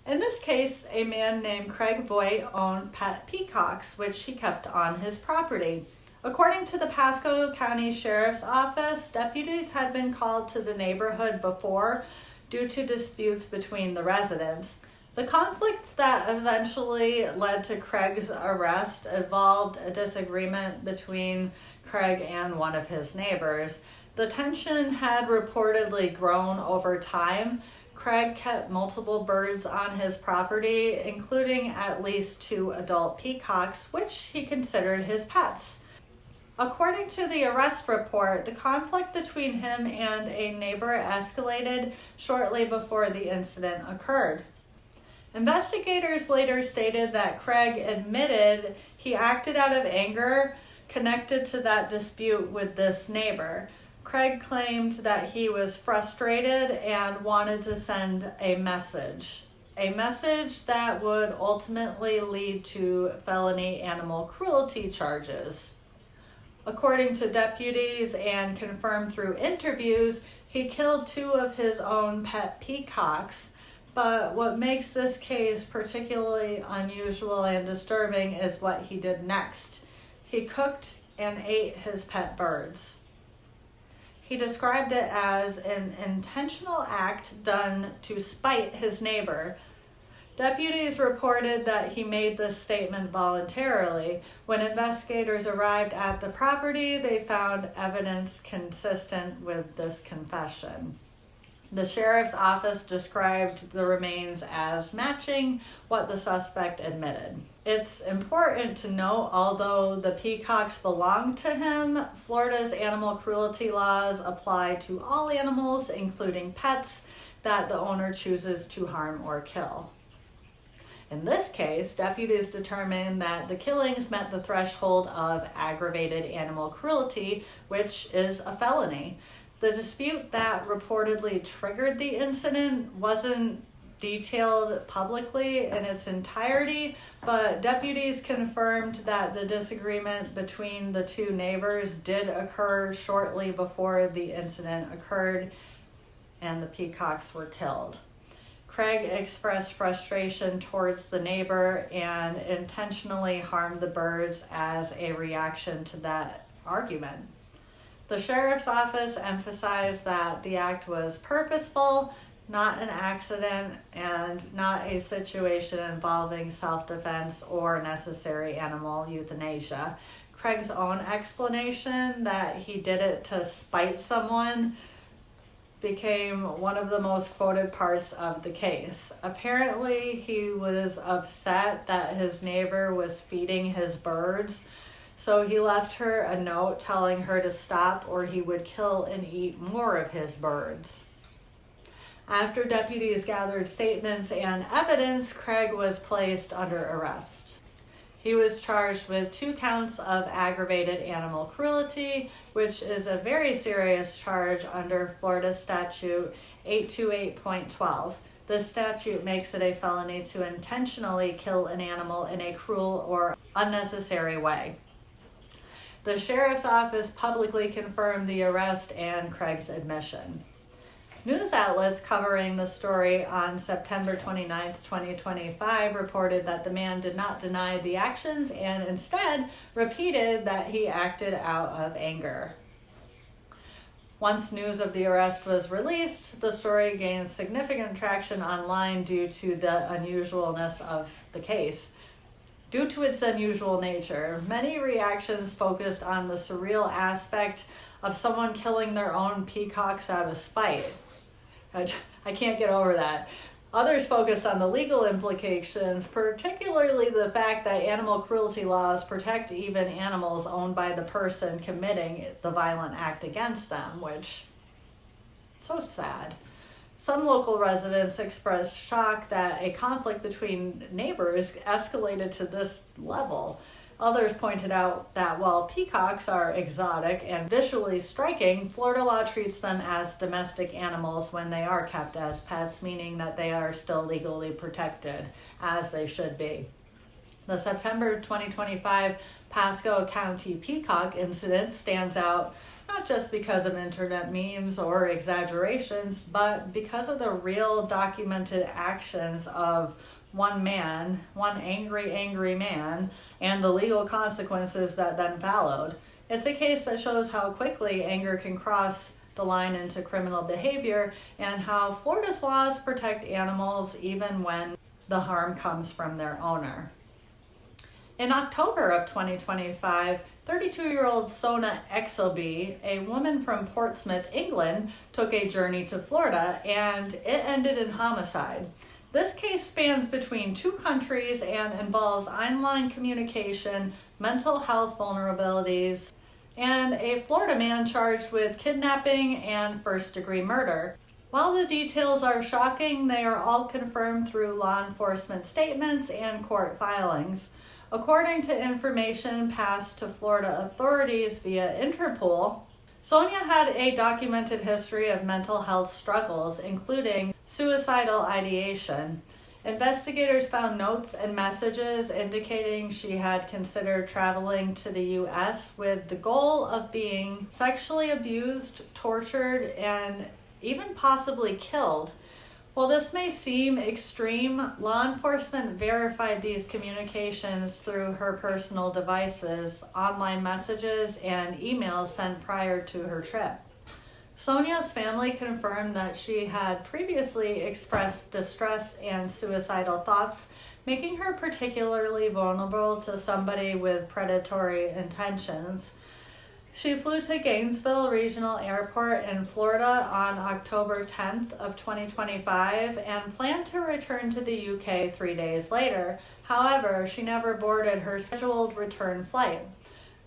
In this case, a man named Craig Vogt owned pet peacocks, which he kept on his property. According to the Pasco County Sheriff's Office, deputies had been called to the neighborhood before due to disputes between the residents. The conflict that eventually led to Craig's arrest involved a disagreement between Craig and one of his neighbors. The tension had reportedly grown over time. Craig kept multiple birds on his property, including at least 2 adult peacocks, which he considered his pets. According to the arrest report, the conflict between him and a neighbor escalated shortly before the incident occurred. Investigators later stated that Craig admitted he acted out of anger connected to that dispute with this neighbor. Craig claimed that he was frustrated and wanted to send a message that would ultimately lead to felony animal cruelty charges. According to deputies and confirmed through interviews, he killed 2 of his own pet peacocks. But what makes this case particularly unusual and disturbing is what he did next. He cooked and ate his pet birds. He described it as an intentional act done to spite his neighbor. Deputies reported that he made this statement voluntarily. When investigators arrived at the property, they found evidence consistent with this confession. The sheriff's office described the remains as matching what the suspect admitted. It's important to note, although the peacocks belonged to him, Florida's animal cruelty laws apply to all animals, including pets, that the owner chooses to harm or kill. In this case, deputies determined that the killings met the threshold of aggravated animal cruelty, which is a felony. The dispute that reportedly triggered the incident wasn't detailed publicly in its entirety, but deputies confirmed that the disagreement between the two neighbors did occur shortly before the incident occurred and the peacocks were killed. Craig expressed frustration towards the neighbor and intentionally harmed the birds as a reaction to that argument. The sheriff's office emphasized that the act was purposeful, not an accident, and not a situation involving self-defense or necessary animal euthanasia. Craig's own explanation that he did it to spite someone became one of the most quoted parts of the case. Apparently, he was upset that his neighbor was feeding his birds, so he left her a note telling her to stop or he would kill and eat more of his birds. After deputies gathered statements and evidence, Craig was placed under arrest. He was charged with 2 counts of aggravated animal cruelty, which is a very serious charge under Florida Statute 828.12. This statute makes it a felony to intentionally kill an animal in a cruel or unnecessary way. The sheriff's office publicly confirmed the arrest and Craig's admission. News outlets covering the story on September 29, 2025, reported that the man did not deny the actions and instead repeated that he acted out of anger. Once news of the arrest was released, the story gained significant traction online due to the unusualness of the case. Due to its unusual nature, many reactions focused on the surreal aspect of someone killing their own peacocks out of spite. I can't get over that. Others focused on the legal implications, particularly the fact that animal cruelty laws protect even animals owned by the person committing the violent act against them, which is so sad. Some local residents expressed shock that a conflict between neighbors escalated to this level. Others pointed out that while peacocks are exotic and visually striking, Florida law treats them as domestic animals when they are kept as pets, meaning that they are still legally protected, as they should be. The September 2025 Pasco County peacock incident stands out not just because of internet memes or exaggerations, but because of the real documented actions of one man, one angry man, and the legal consequences that then followed. It's a case that shows how quickly anger can cross the line into criminal behavior and how Florida's laws protect animals even when the harm comes from their owner. In October of 2025, 32-year-old Sonia Exelby, a woman from Portsmouth, England, took a journey to Florida, and it ended in homicide. This case spans between 2 countries and involves online communication, mental health vulnerabilities, and a Florida man charged with kidnapping and first-degree murder. While the details are shocking, they are all confirmed through law enforcement statements and court filings. According to information passed to Florida authorities via Interpol, Sonia had a documented history of mental health struggles, including suicidal ideation. Investigators found notes and messages indicating she had considered traveling to the U.S. with the goal of being sexually abused, tortured, and even possibly killed. While this may seem extreme, law enforcement verified these communications through her personal devices, online messages, and emails sent prior to her trip. Sonia's family confirmed that she had previously expressed distress and suicidal thoughts, making her particularly vulnerable to somebody with predatory intentions. She flew to Gainesville Regional Airport in Florida on October 10th of 2025 and planned to return to the UK 3 days later. However, she never boarded her scheduled return flight.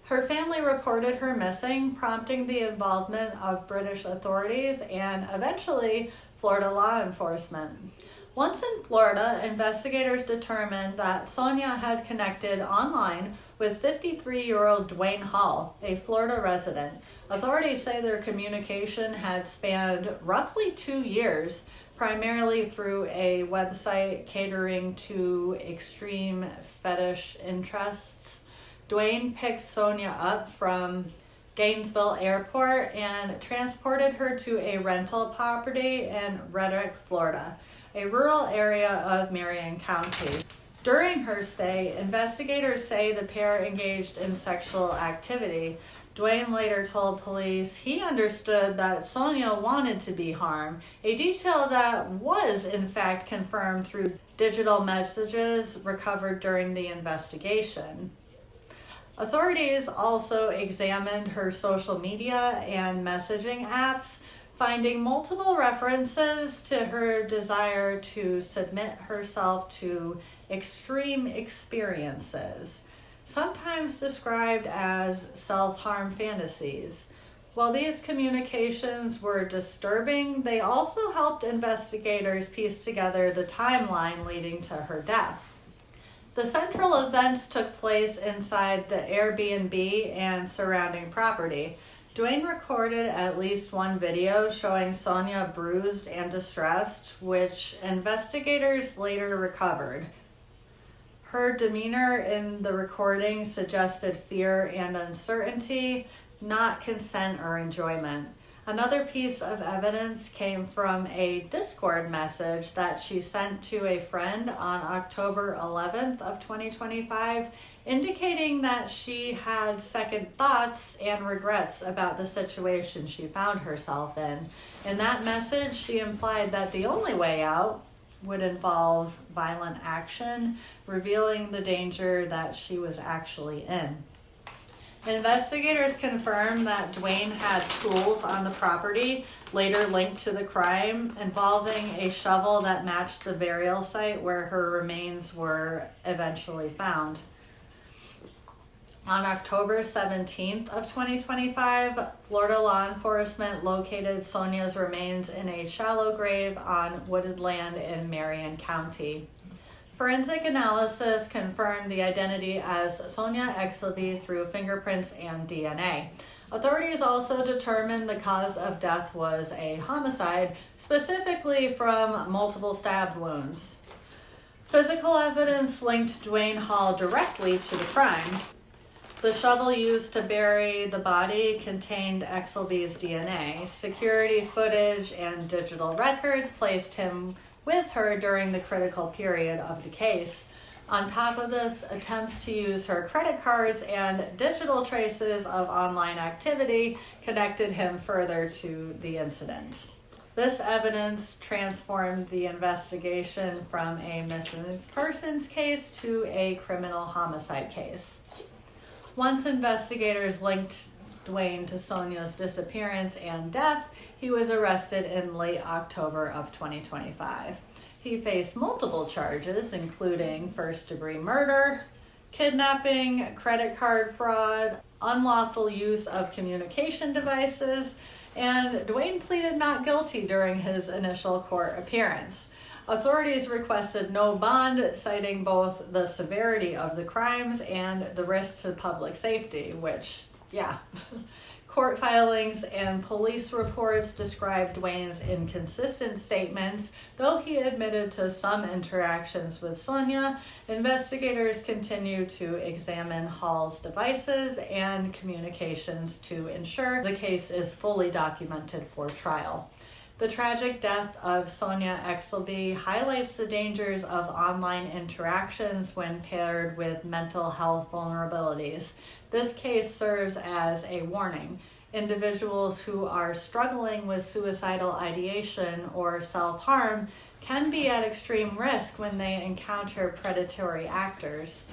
Her family reported her missing, prompting the involvement of British authorities and eventually Florida law enforcement. Once in Florida, investigators determined that Sonia had connected online with 53-year-old Dwain Hall, a Florida resident. Authorities say their communication had spanned roughly 2 years, primarily through a website catering to extreme fetish interests. Dwain picked Sonia up from Gainesville Airport and transported her to a rental property in Reddick, Florida, a rural area of Marion County. During her stay, investigators say the pair engaged in sexual activity. Dwain later told police he understood that Sonia wanted to be harmed, a detail that was in fact confirmed through digital messages recovered during the investigation. Authorities also examined her social media and messaging apps, finding multiple references to her desire to submit herself to extreme experiences, sometimes described as self-harm fantasies. While these communications were disturbing, they also helped investigators piece together the timeline leading to her death. The central events took place inside the Airbnb and surrounding property. Dwain recorded at least one video showing Sonia bruised and distressed, which investigators later recovered. Her demeanor in the recording suggested fear and uncertainty, not consent or enjoyment. Another piece of evidence came from a Discord message that she sent to a friend on October 11th of 2025, indicating that she had second thoughts and regrets about the situation she found herself in. In that message, she implied that the only way out would involve violent action, revealing the danger that she was actually in. Investigators confirmed that Dwain had tools on the property, later linked to the crime, involving a shovel that matched the burial site where her remains were eventually found. On October 17th of 2025, Florida law enforcement located Sonia's remains in a shallow grave on wooded land in Marion County. Forensic analysis confirmed the identity as Sonia Exelby through fingerprints and DNA. Authorities also determined the cause of death was a homicide, specifically from multiple stab wounds. Physical evidence linked Dwain Hall directly to the crime. The shovel used to bury the body contained Exelby's DNA. Security footage and digital records placed him with her during the critical period of the case. On top of this, attempts to use her credit cards and digital traces of online activity connected him further to the incident. This evidence transformed the investigation from a missing persons case to a criminal homicide case. Once investigators linked Dwain to Sonia's disappearance and death, he was arrested in late October of 2025. He faced multiple charges, including first-degree murder, kidnapping, credit card fraud, unlawful use of communication devices, and Dwain pleaded not guilty during his initial court appearance. Authorities requested no bond, citing both the severity of the crimes and the risk to public safety, which, yeah. Court filings and police reports described Dwain's inconsistent statements. Though he admitted to some interactions with Sonia, investigators continue to examine Hall's devices and communications to ensure the case is fully documented for trial. The tragic death of Sonia Exelby highlights the dangers of online interactions when paired with mental health vulnerabilities. This case serves as a warning. Individuals who are struggling with suicidal ideation or self-harm can be at extreme risk when they encounter predatory actors.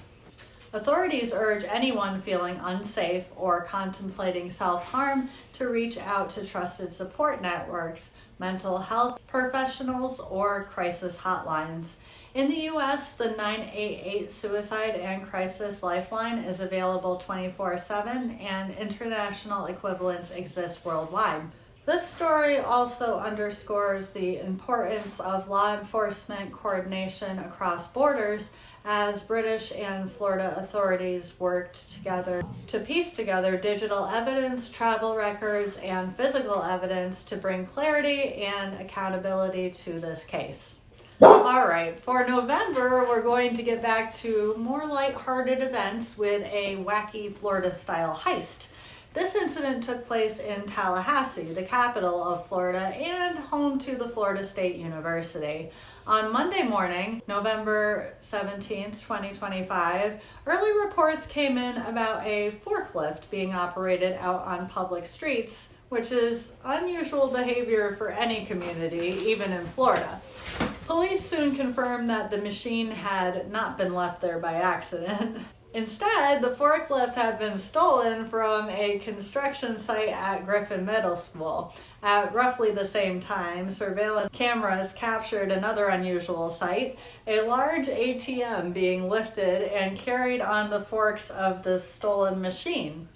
Authorities urge anyone feeling unsafe or contemplating self-harm to reach out to trusted support networks, mental health professionals, or crisis hotlines. In the U.S., the 988 Suicide and Crisis Lifeline is available 24/7, and international equivalents exist worldwide. This story also underscores the importance of law enforcement coordination across borders as British and Florida authorities worked together to piece together digital evidence, travel records, and physical evidence to bring clarity and accountability to this case. All right, for November, we're going to get back to more lighthearted events with a wacky Florida-style heist. This incident took place in Tallahassee, the capital of Florida and home to the Florida State University. On Monday morning, November 17th, 2025, early reports came in about a forklift being operated out on public streets, which is unusual behavior for any community, even in Florida. Police soon confirmed that the machine had not been left there by accident. Instead, the forklift had been stolen from a construction site at Griffin Middle School. At roughly the same time, surveillance cameras captured another unusual sight, a large ATM being lifted and carried on the forks of the stolen machine.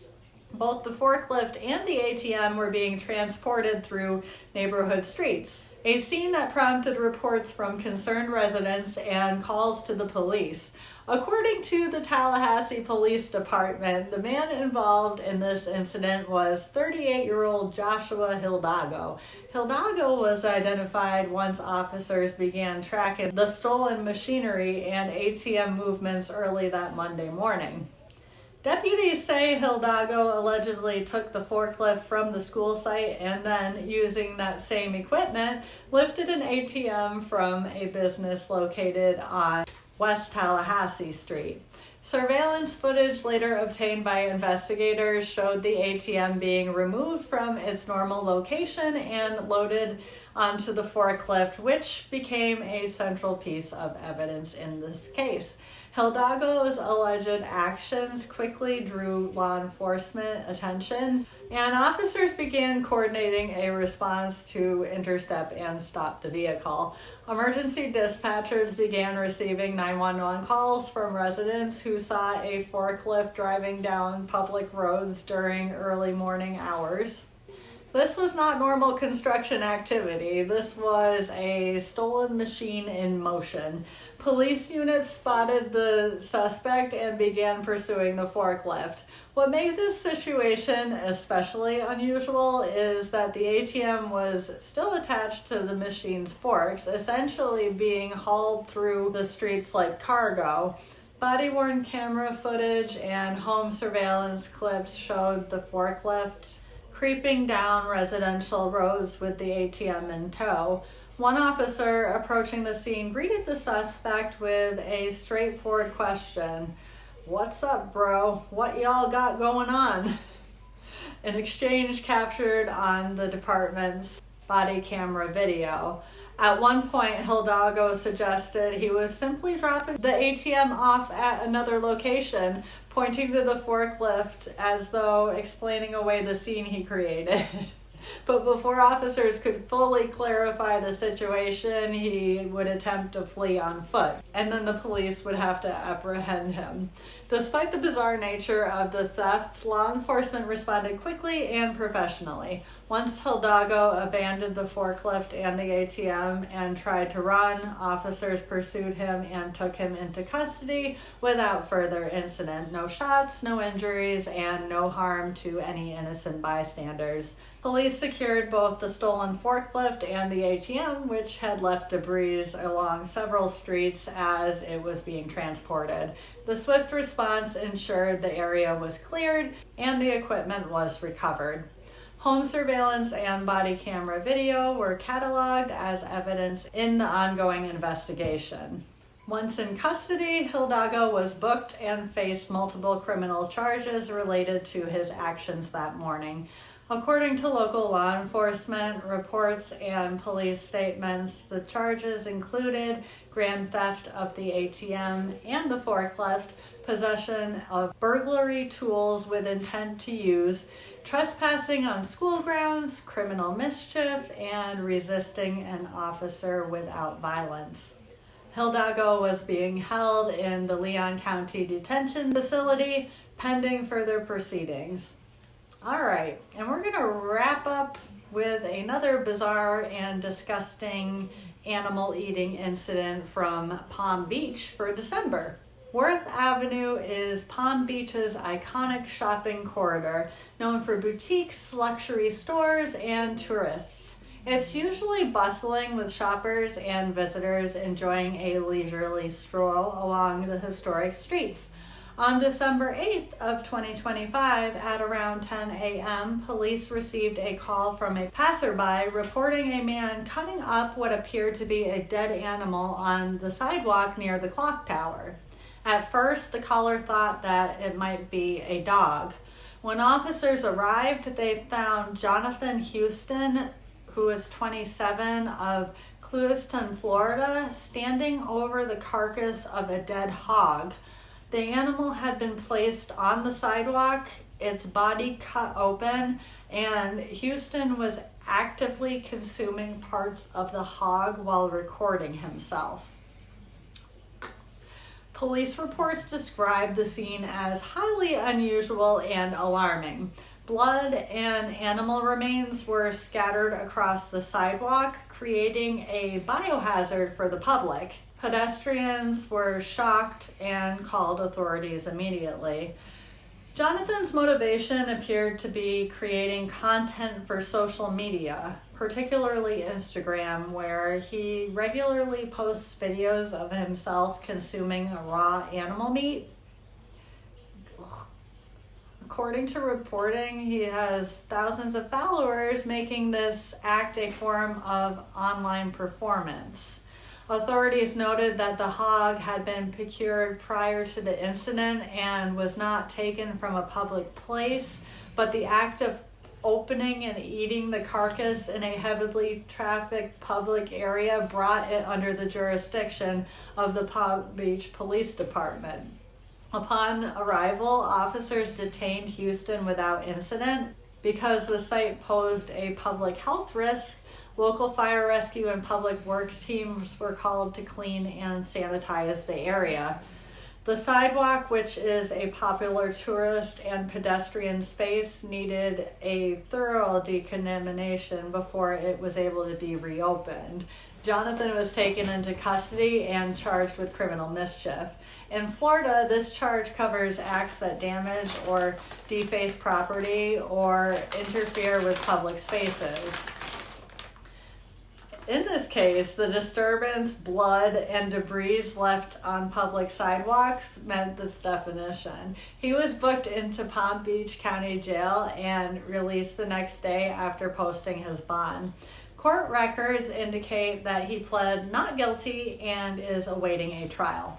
Both the forklift and the ATM were being transported through neighborhood streets, a scene that prompted reports from concerned residents and calls to the police. According to the Tallahassee Police Department, the man involved in this incident was 38-year-old Joshua Hidalgo. Hidalgo was identified once officers began tracking the stolen machinery and ATM movements early that Monday morning. Deputies say Hidalgo allegedly took the forklift from the school site and then, using that same equipment, lifted an ATM from a business located on West Tallahassee Street. Surveillance footage later obtained by investigators showed the ATM being removed from its normal location and loaded onto the forklift, which became a central piece of evidence in this case. Hidalgo's alleged actions quickly drew law enforcement attention, and officers began coordinating a response to intercept and stop the vehicle. Emergency dispatchers began receiving 911 calls from residents who saw a forklift driving down public roads during early morning hours. This was not normal construction activity. This was a stolen machine in motion. Police units spotted the suspect and began pursuing the forklift. What made this situation especially unusual is that the ATM was still attached to the machine's forks, essentially being hauled through the streets like cargo. Body-worn camera footage and home surveillance clips showed the forklift creeping down residential roads with the ATM in tow. One officer approaching the scene greeted the suspect with a straightforward question. "What's up, bro? What y'all got going on?" An exchange captured on the department's body camera video. At one point, Hidalgo suggested he was simply dropping the ATM off at another location, pointing to the forklift as though explaining away the scene he created. But before officers could fully clarify the situation, he would attempt to flee on foot, and then the police would have to apprehend him. Despite the bizarre nature of the theft, law enforcement responded quickly and professionally. Once Hidalgo abandoned the forklift and the ATM and tried to run, officers pursued him and took him into custody without further incident. No shots, no injuries, and no harm to any innocent bystanders. Police secured both the stolen forklift and the ATM, which had left debris along several streets as it was being transported. The swift response ensured the area was cleared and the equipment was recovered. Home surveillance and body camera video were cataloged as evidence in the ongoing investigation. Once in custody, Hidalgo was booked and faced multiple criminal charges related to his actions that morning. According to local law enforcement reports and police statements, the charges included grand theft of the ATM and the forklift, possession of burglary tools with intent to use, trespassing on school grounds, criminal mischief, and resisting an officer without violence. Hidalgo was being held in the Leon County Detention Facility pending further proceedings. All right, and we're going to wrap up with another bizarre and disgusting animal eating incident from Palm Beach for December. Worth Avenue is Palm Beach's iconic shopping corridor, known for boutiques, luxury stores, and tourists. It's usually bustling with shoppers and visitors enjoying a leisurely stroll along the historic streets. On December 8th of 2025 at around 10 a.m., police received a call from a passerby reporting a man cutting up what appeared to be a dead animal on the sidewalk near the clock tower. At first, the caller thought that it might be a dog. When officers arrived, they found Jonathan Houston, who is 27, of Clewiston, Florida, standing over the carcass of a dead hog. The animal had been placed on the sidewalk, its body cut open, and Houston was actively consuming parts of the hog while recording himself. Police reports describe the scene as highly unusual and alarming. Blood and animal remains were scattered across the sidewalk, creating a biohazard for the public. Pedestrians were shocked and called authorities immediately. Jonathan's motivation appeared to be creating content for social media, particularly Instagram, where he regularly posts videos of himself consuming raw animal meat. According to reporting, he has thousands of followers, making this act a form of online performance. Authorities noted that the hog had been procured prior to the incident and was not taken from a public place, but the act of opening and eating the carcass in a heavily trafficked public area brought it under the jurisdiction of the Palm Beach Police Department. Upon arrival, officers detained Houston without incident. Because the site posed a public health risk, local fire rescue and public works teams were called to clean and sanitize the area. The sidewalk, which is a popular tourist and pedestrian space, needed a thorough decontamination before it was able to be reopened. Jonathan was taken into custody and charged with criminal mischief. In Florida, this charge covers acts that damage or deface property or interfere with public spaces. In this case, the disturbance, blood, and debris left on public sidewalks met this definition. He was booked into Palm Beach County Jail and released the next day after posting his bond. Court records indicate that he pled not guilty and is awaiting a trial.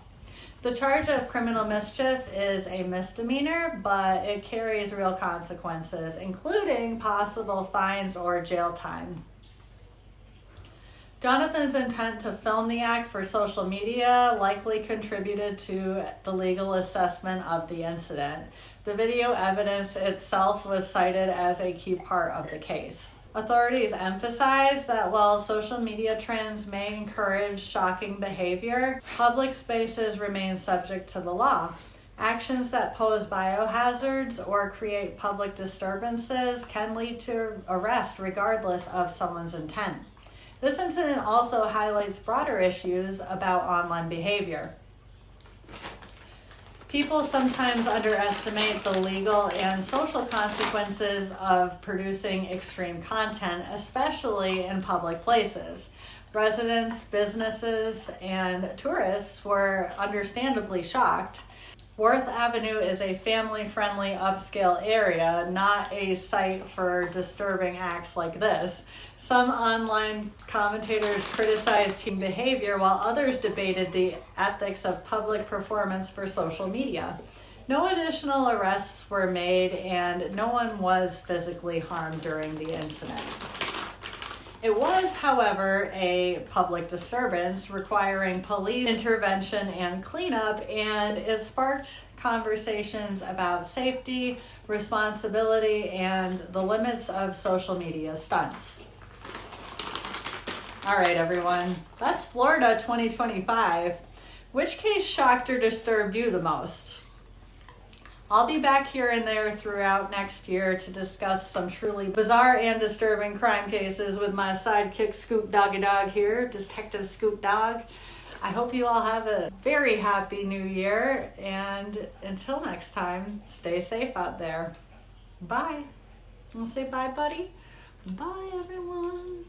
The charge of criminal mischief is a misdemeanor, but it carries real consequences, including possible fines or jail time. Jonathan's intent to film the act for social media likely contributed to the legal assessment of the incident. The video evidence itself was cited as a key part of the case. Authorities emphasize that while social media trends may encourage shocking behavior, public spaces remain subject to the law. Actions that pose biohazards or create public disturbances can lead to arrest regardless of someone's intent. This incident also highlights broader issues about online behavior. People sometimes underestimate the legal and social consequences of producing extreme content, especially in public places. Residents, businesses, and tourists were understandably shocked. Worth Avenue is a family-friendly upscale area, not a site for disturbing acts like this. Some online commentators criticized teen behavior, while others debated the ethics of public performance for social media. No additional arrests were made, and no one was physically harmed during the incident. It was, however, a public disturbance requiring police intervention and cleanup, and it sparked conversations about safety, responsibility, and the limits of social media stunts. All right, everyone, that's Florida 2025. Which case shocked or disturbed you the most? I'll be back here and there throughout next year to discuss some truly bizarre and disturbing crime cases with my sidekick Scoot Doggy Dog here, Detective Scoot Dog. I hope you all have a very happy new year, and until next time, stay safe out there. Bye. I'll say bye, buddy. Bye, everyone.